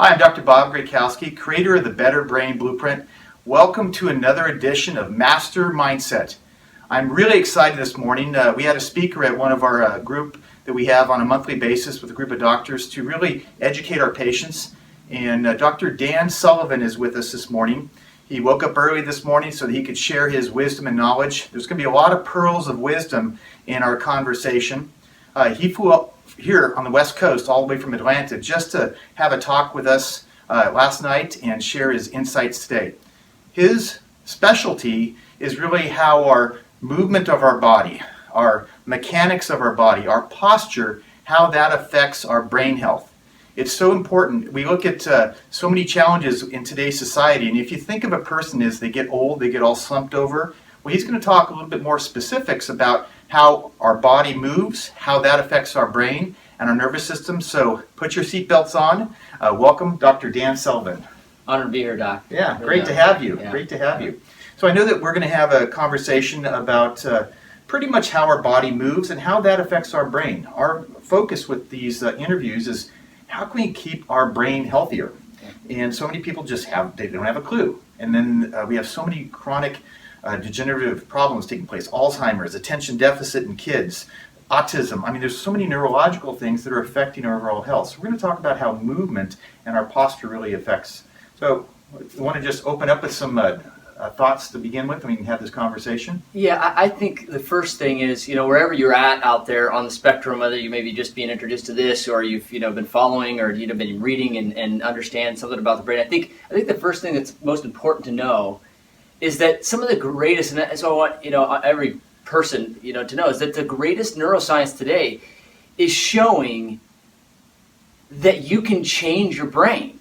Hi, I'm Dr. Bob Grakowski, creator of the Better Brain Blueprint. Welcome to another edition of Master Mindset. I'm really excited this morning. We had a speaker at one of our group that we have on a monthly basis with a group of doctors to really educate our patients. And Dr. Dan Sullivan is with us this morning. He woke up early this morning so that he could share his wisdom and knowledge. There's going to be a lot of pearls of wisdom in our conversation. He flew up here on the West Coast all the way from Atlanta just to have a talk with us last night and share his insights today. His specialty is really how our movement of our body, our mechanics of our body, our posture, how that affects our brain health. It's so important. We look at so many challenges in today's society, and if you think of a person as they get old, they get all slumped over, well, he's going to talk a little bit more specifics about how our body moves, how that affects our brain and our nervous system. So put your seatbelts on. Welcome, Dr. Dan Sullivan. Honored to be here, Doc. Yeah, great to have you. Yeah. Great to have you. So I know that we're going to have a conversation about pretty much how our body moves and how that affects our brain. Our focus with these interviews is how can we keep our brain healthier? And so many people they don't have a clue. And then we have so many chronic degenerative problems taking place, Alzheimer's, attention deficit in kids, autism. I mean, there's so many neurological things that are affecting our overall health. So we're going to talk about how movement and our posture really affects. So you want to just open up with some thoughts to begin with, and we can have this conversation? Yeah, I think the first thing is, wherever you're at out there on the spectrum, whether you may be just being introduced to this or you've, been following or, been reading and understand something about the brain, I think the first thing that's most important to know is that some of the greatest, and so I want, every person, to know, is that the greatest neuroscience today is showing that you can change your brain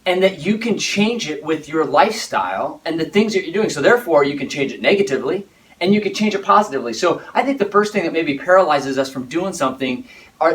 and that you can change it with your lifestyle and the things that you're doing. So therefore, you can change it negatively and you can change it positively. So I think the first thing that maybe paralyzes us from doing something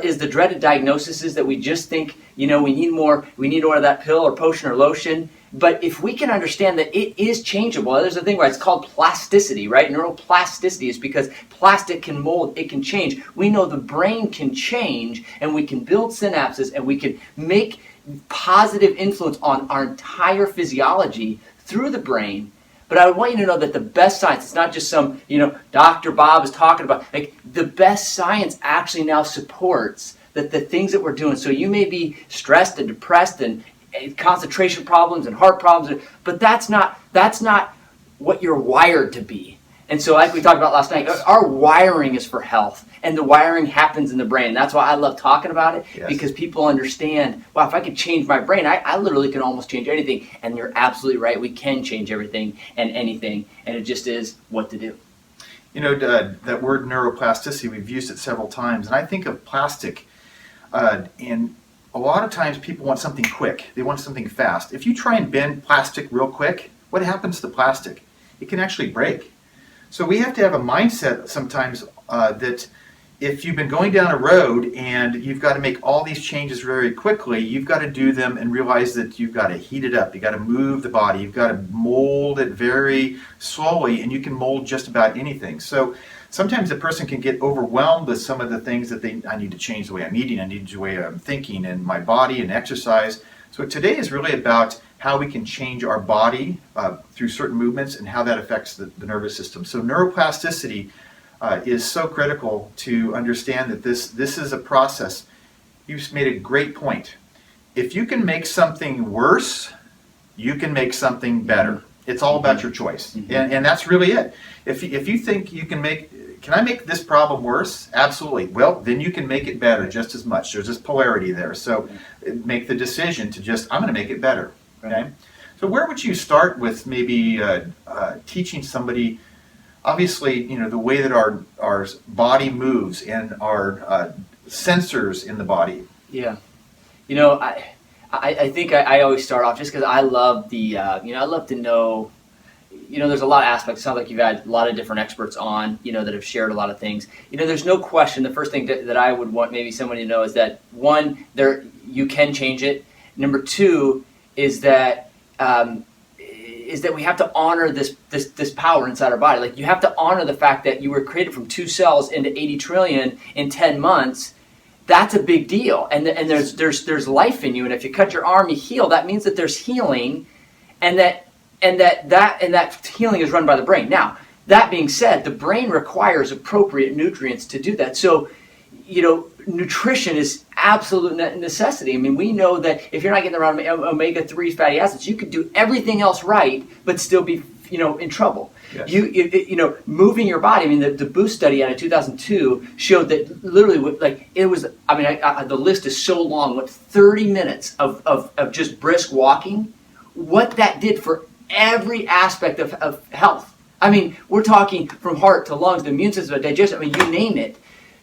is the dreaded diagnoses that we just think, we need more of that pill or potion or lotion. But if we can understand that it is changeable, there's a thing where it's called plasticity, right? Neuroplasticity is because plastic can mold, it can change. We know the brain can change and we can build synapses and we can make positive influence on our entire physiology through the brain. But I want you to know that the best science, it's not just some, Dr. Bob is talking about, the best science actually now supports that the things that we're doing. So you may be stressed and depressed and concentration problems and heart problems, but that's not what you're wired to be. And so like we talked about last night, our wiring is for health, and the wiring happens in the brain. And that's why I love talking about it, yes. Because people understand, wow, if I could change my brain, I literally can almost change anything. And you're absolutely right, we can change everything and anything, and it just is what to do. That word neuroplasticity, we've used it several times, and I think of plastic, and a lot of times people want something quick. They want something fast. If you try and bend plastic real quick, what happens to plastic? It can actually break. So we have to have a mindset sometimes that if you've been going down a road and you've got to make all these changes very quickly, you've got to do them and realize that you've got to heat it up. You've got to move the body. You've got to mold it very slowly, and you can mold just about anything. So sometimes a person can get overwhelmed with some of the things that I need to change the way I'm eating, I need to change the way I'm thinking and my body and exercise. So today is really about how we can change our body through certain movements and how that affects the nervous system. So neuroplasticity is so critical to understand that this is a process. You've made a great point. If you can make something worse, you can make something better. It's all about your choice. Mm-hmm. And that's really it. If you think you can I make this problem worse? Absolutely. Well, then you can make it better just as much. There's this polarity there. So make the decision to I'm going to make it better. Okay? So where would you start with maybe teaching somebody, obviously, the way that our body moves and our sensors in the body? Yeah. I think I always start off just because I love I love to know, there's a lot of aspects. It sounds like you've had a lot of different experts on, that have shared a lot of things. There's no question. The first thing that I would want maybe somebody to know is that, one, you can change it. Number two is that we have to honor this power inside our body. Like, you have to honor the fact that you were created from 2 cells into 80 trillion in 10 months. that's a big deal. And there's life in you. And if you cut your arm, you heal. That means that there's healing, and that healing is run by the brain. Now, that being said, the brain requires appropriate nutrients to do that. So, nutrition is absolute necessity. I mean, we know that if you're not getting around omega-3 fatty acids, you could do everything else right, but still be, in trouble. Yes. Moving your body. I mean, the Boost study out of 2002 showed that literally, the list is so long. What 30 minutes of just brisk walking, what that did for every aspect of health. I mean, we're talking from heart to lungs, the immune system, digestion. I mean, you name it.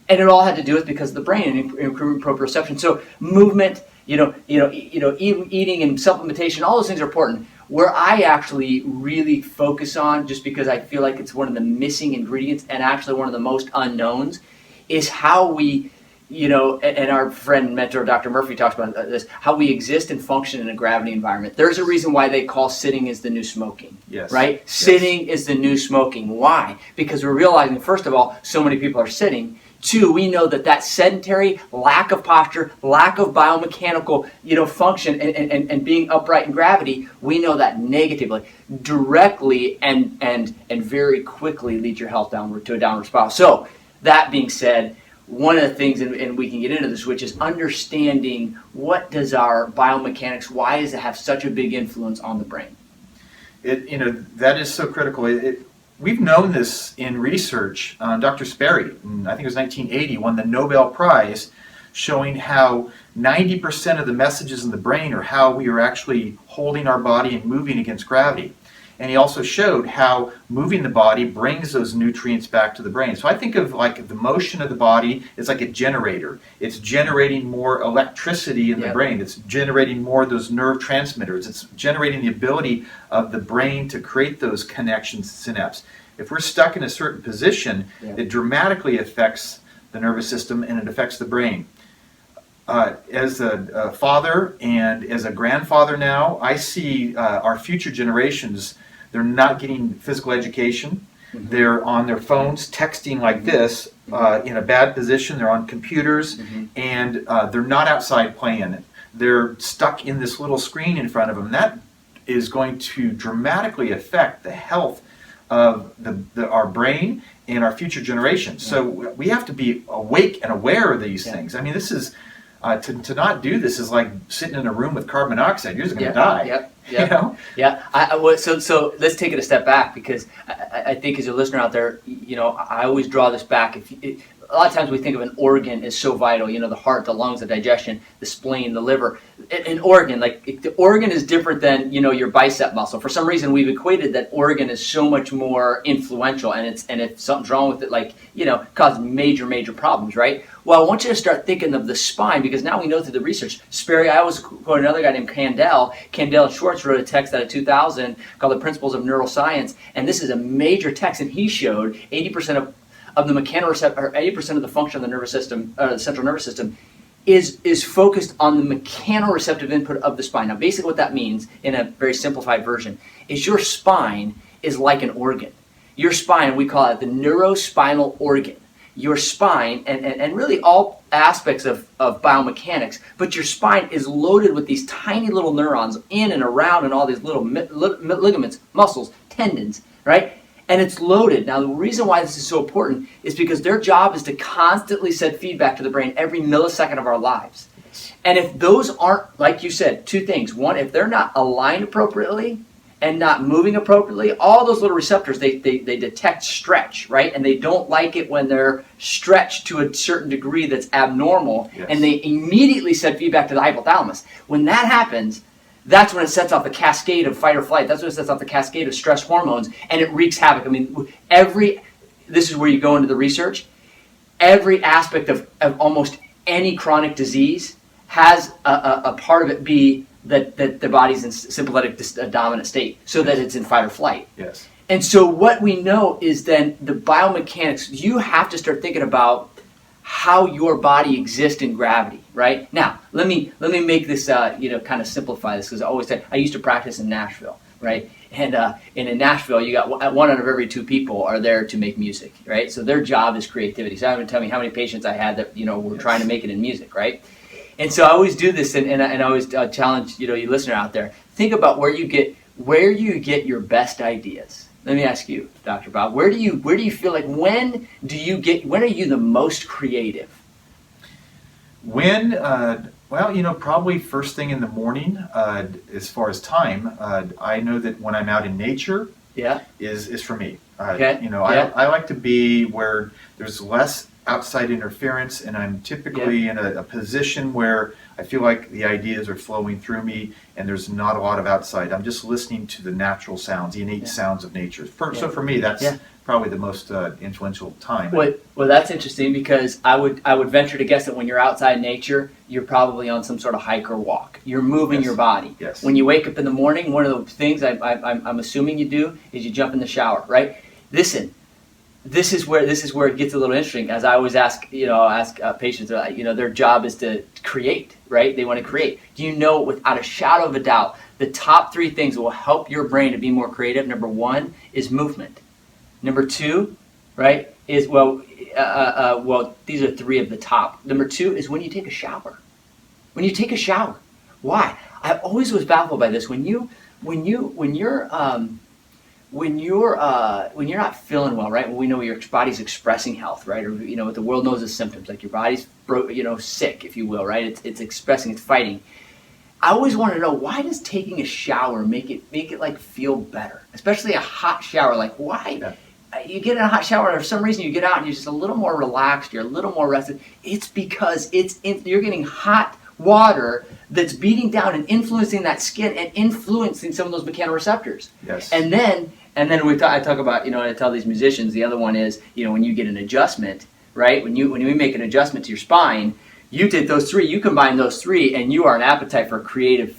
And it all had to do with because of the brain and improving proprioception. So movement, eating and supplementation, all those things are important. Where I actually really focus on, just because I feel like it's one of the missing ingredients and actually one of the most unknowns, is how we, and our friend and mentor Dr. Murphy talks about this, how we exist and function in a gravity environment. There's a reason why they call sitting is the new smoking. Yes. Right? Yes. Sitting is the new smoking. Why? Because we're realizing, first of all, so many people are sitting. Two, we know that sedentary lack of posture, lack of biomechanical, function and being upright in gravity, we know that negatively, directly and very quickly leads your health downward to a downward spiral. So that being said, one of the things, and we can get into this, which is understanding what does our biomechanics, why does it have such a big influence on the brain? That is so critical. We've known this in research. Dr. Sperry, I think it was 1980, won the Nobel Prize, showing how 90% of the messages in the brain are how we are actually holding our body and moving against gravity. And he also showed how moving the body brings those nutrients back to the brain. So I think of like the motion of the body is like a generator. It's generating more electricity in the brain. It's generating more of those neurotransmitters. It's generating the ability of the brain to create those connections, synapses. If we're stuck in a certain position, it dramatically affects the nervous system and it affects the brain. As a father and as a grandfather now, I see our future generations. They're not getting physical education. Mm-hmm. They're on their phones texting like this in a bad position. They're on computers, and they're not outside playing. They're stuck in this little screen in front of them. That is going to dramatically affect the health of our brain and our future generations. So we have to be awake and aware of these things. I mean, this is to not do this is like sitting in a room with carbon dioxide. You're just going to die. So let's take it a step back, because I think as a listener out there, I always draw this back. A lot of times we think of an organ as so vital, the heart, the lungs, the digestion, the spleen, the liver. An organ, the organ is different than, your bicep muscle. For some reason, we've equated that organ is so much more influential, and if something's wrong with it, cause major problems, right? Well, I want you to start thinking of the spine, because now we know through the research. Sperry, I always quote another guy named Kandel. Kandel and Schwartz wrote a text out of 2000 called The Principles of Neuroscience, and this is a major text, and he showed 80% of the mechanoreceptor, or 80% of the function of the nervous system, the central nervous system, is focused on the mechanoreceptive input of the spine. Now, basically what that means, in a very simplified version, is your spine is like an organ. Your spine, we call it the neurospinal organ. Your spine, and really all aspects of biomechanics, but your spine is loaded with these tiny little neurons in and around, and all these little ligaments, muscles, tendons, right? And it's loaded. Now, the reason why this is so important is because their job is to constantly send feedback to the brain every millisecond of our lives. And if those aren't, like you said, two things. One, if they're not aligned appropriately and not moving appropriately, all those little receptors, they detect stretch, right? And they don't like it when they're stretched to a certain degree that's abnormal, and they immediately send feedback to the hypothalamus. When that happens, that's when it sets off the cascade of fight or flight. That's when it sets off the cascade of stress hormones, and it wreaks havoc. I mean, this is where you go into the research. Every aspect of almost any chronic disease has a part of it be that the body's in sympathetic dominant state, so that it's in fight or flight. Yes. And so what we know is then the biomechanics, you have to start thinking about how your body exists in gravity, right? Now, let me make this, kind of simplify this, because I always say, I used to practice in Nashville. right? And in Nashville, you got one out of every two people are there to make music, right? So their job is creativity. So I haven't tell me how many patients I had that were trying to make it in music, right? And so I always do this, and I always challenge you listener out there. Think about where you get your best ideas. Let me ask you, Dr. Bob, where do you feel like when are you the most creative? When, well, probably first thing in the morning. As far as time, I know that when I'm out in nature, is for me. Okay. I like to be where there's less outside interference, and I'm typically in a position where I feel like the ideas are flowing through me, and there's not a lot of outside. I'm just listening to the natural sounds, the innate sounds of nature. So for me, that's probably the most influential time. Well, that's interesting, because I would venture to guess that when you're outside in nature, you're probably on some sort of hike or walk. You're moving your body. Yes. When you wake up in the morning, one of the things I'm assuming you do is you jump in the shower, right? Listen. This is where it gets a little interesting. As I always ask patients, their job is to create, right? They want to create. Do you know, without a shadow of a doubt, the top 3 things that will help your brain to be more creative? Number 1 is movement. Number 2, right, is these are 3 of the top. Number 2 is when you take a shower. When you take a shower, why? I always was baffled by this. When you're not feeling well, right? Well, we know your body's expressing health, right? Or what the world knows as symptoms, like your body's sick, if you will, right? It's expressing, it's fighting. I always wanted to know, why does taking a shower make it like feel better, especially a hot shower? Like, why? Yeah. You get in a hot shower, and for some reason you get out and you're just a little more relaxed, you're a little more rested. It's because you're getting hot water that's beating down and influencing that skin and influencing some of those mechanoreceptors. Yes. And then I talk about, I tell these musicians, the other one is, when you get an adjustment, right? When we make an adjustment to your spine, you did those 3, you combine those 3, and you are an appetite for a creative,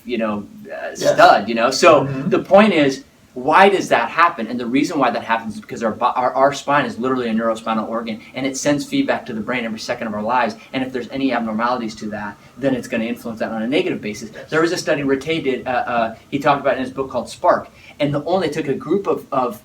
stud, So the point is, why does that happen? And the reason why that happens is because our spine is literally a neurospinal organ, and it sends feedback to the brain every second of our lives. And if there's any abnormalities to that, then it's going to influence that on a negative basis. There was a study Rattay did, he talked about in his book called Spark, and they took a group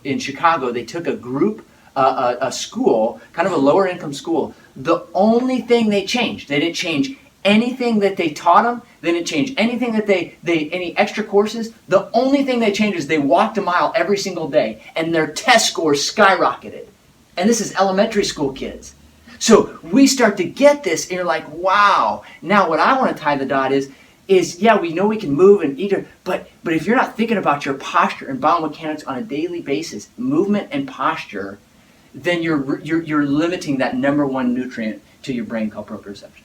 in Chicago, they took a group, a school, kind of a lower income school. The only thing they changed, they didn't change anything that they taught them. They didn't change anything that any extra courses. The only thing they changed is they walked a mile every single day, and their test scores skyrocketed. And this is elementary school kids. So we start to get this, and you're like, wow. Now what I want to tie the dot is we know we can move and eat, but if you're not thinking about your posture and biomechanics on a daily basis, movement and posture, then you're limiting that number 1 nutrient to your brain called proprioception.